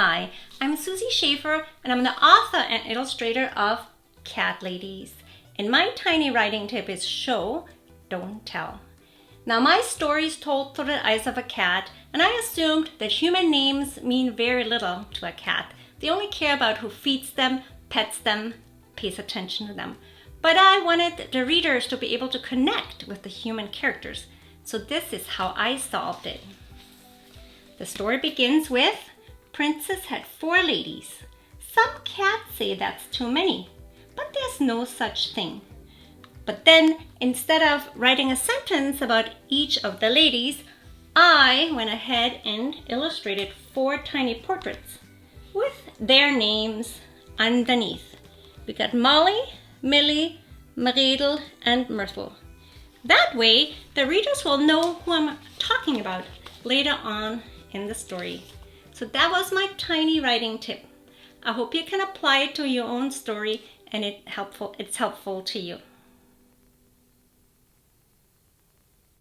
Hi, I'm Susie Schaefer, and I'm the author and illustrator of Cat Ladies. And my tiny writing tip is show, don't tell. Now, my story is told through the eyes of a cat, and I assumed that human names mean very little to a cat. They only care about who feeds them, pets them, pays attention to them. But I wanted the readers to be able to connect with the human characters. So this is how I solved it. The story begins with Princess had 4 ladies. Some cats say that's too many, but there's no such thing. But then, instead of writing a sentence about each of the ladies, I went ahead and illustrated 4 tiny portraits with their names underneath. We got Molly, Millie, Maredel, and Myrtle. That way, the readers will know who I'm talking about later on in the story. So that was my tiny writing tip. I hope you can apply it to your own story and it's helpful to you.